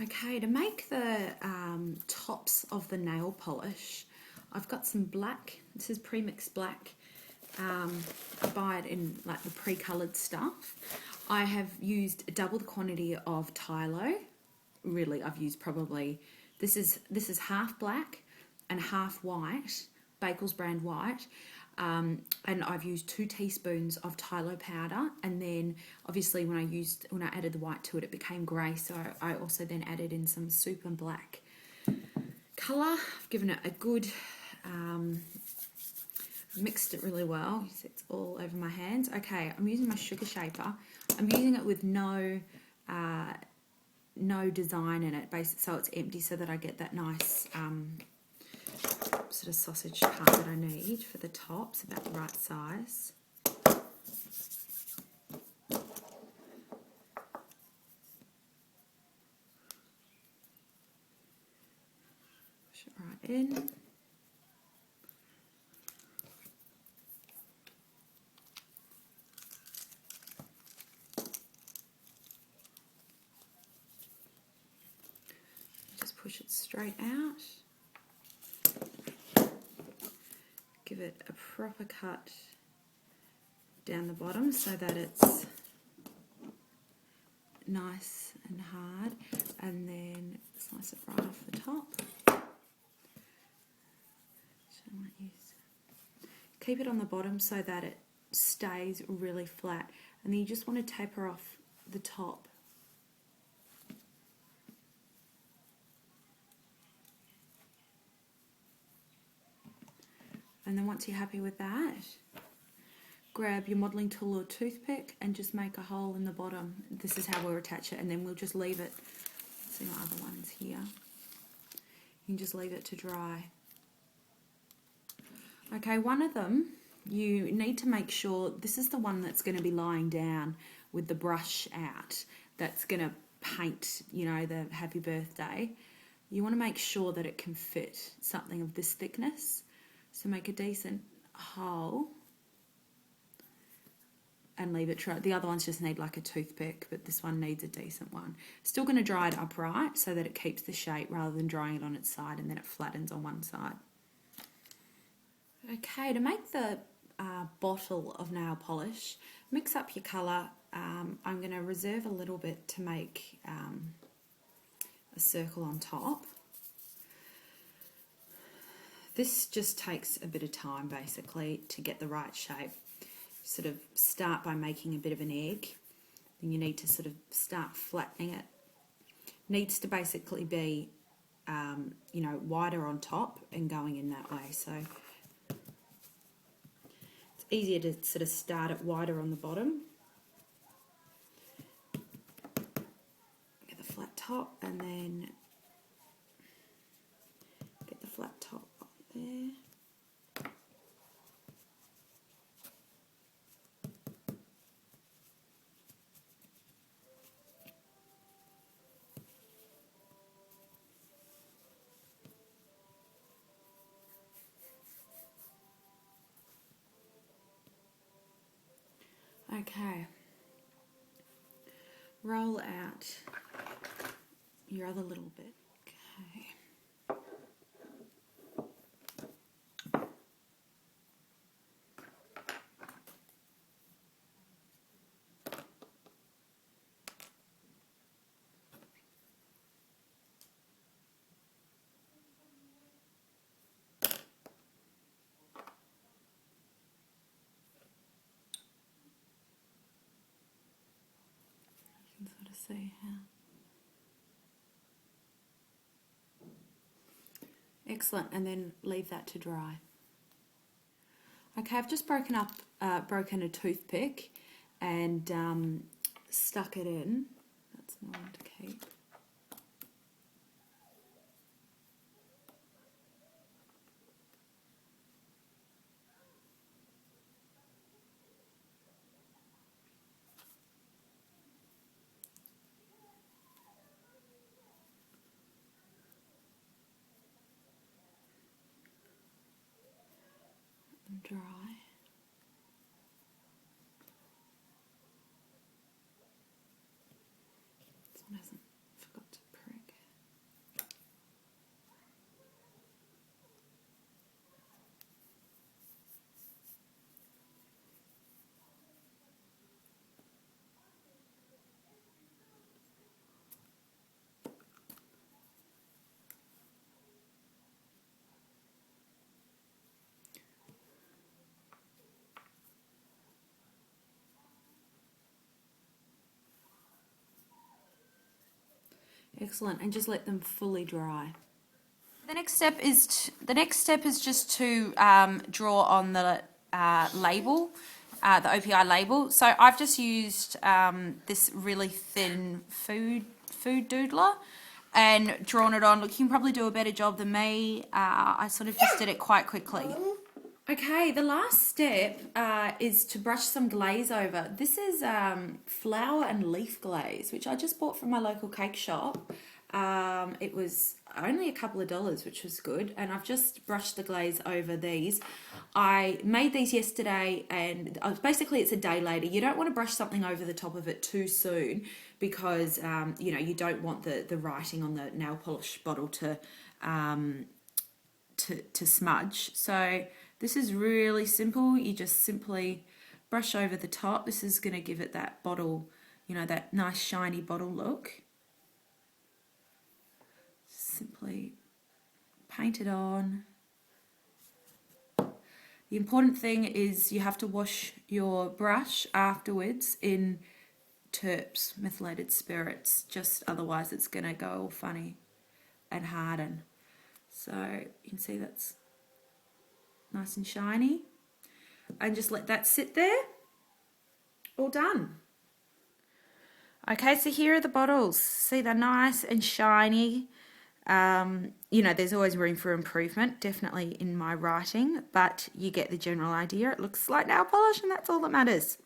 Okay, to make the tops of the nail polish, I've got some black. This is pre-mixed black. I buy it in like the pre-coloured stuff. I have used double the quantity of Tylo. Really, I've used probably, this is half black and half white, Bakel's brand white. And I've used 2 teaspoons of Tylo powder, and then obviously when I added the white to it, it became grey, so I also then added in some super black colour. I've given it a good, mixed it really well. It's all over my hands. Okay, I'm using my sugar shaper. I'm using it with no design in it, basically, so it's empty, so that I get that nice sort of sausage part that I need for the top. It's about the right size. Push it right in. Just push it straight out. Give it a proper cut down the bottom so that it's nice and hard, and then slice it right off the top. Keep it on the bottom so that it stays really flat, and then you just want to taper off the top. And then once you're happy with that, grab your modelling tool or toothpick and just make a hole in the bottom. This is how we'll attach it, and then we'll just leave it. See my other ones here. You can just leave it to dry. Okay, one of them, you need to make sure, this is the one that's going to be lying down with the brush out, that's going to paint, you know, the happy birthday. You want to make sure that it can fit something of this thickness. So make a decent hole and leave it dry. The other ones just need like a toothpick, but this one needs a decent one. Still going to dry it upright so that it keeps the shape rather than drying it on its side and then it flattens on one side. Okay, to make the bottle of nail polish, mix up your colour. I'm going to reserve a little bit to make a circle on top. This just takes a bit of time basically to get the right shape. Sort of start by making a bit of an egg, then you need to sort of start flattening it. Needs to basically be you know, wider on top and going in that way. So it's easier to sort of start it wider on the bottom. Get the flat top and then get the flat top on there. Okay, roll out your other little bit. Okay. You can sort of see how. Excellent, and then leave that to dry. Okay, I've just broken a toothpick and stuck it in. That's the one to keep. Dry. This one hasn't forgot to prick. Excellent, and just let them fully dry. The next step is just to draw on the label, the OPI label. So I've just used this really thin food doodler and drawn it on. Look, you can probably do a better job than me. I sort of just did it quite quickly. Okay, the last step is to brush some glaze over. This is flower and leaf glaze, which I just bought from my local cake shop. It was only a couple of dollars, which was good, and I've just brushed the glaze over these. I made these yesterday, and basically it's a day later. You don't want to brush something over the top of it too soon because you know, you don't want the writing on the nail polish bottle to smudge. So this is really simple. You just simply brush over the top. This is going to give it that bottle, you know, that nice shiny bottle look. Simply paint it on. The important thing is you have to wash your brush afterwards in terps, methylated spirits, just otherwise it's going to go all funny and harden. So you can see that's nice and shiny, and just let that sit there. All done. Okay, so here are the bottles. See, they're nice and shiny. You know, there's always room for improvement, definitely in my writing, but you get the general idea. It looks like nail polish, and that's all that matters.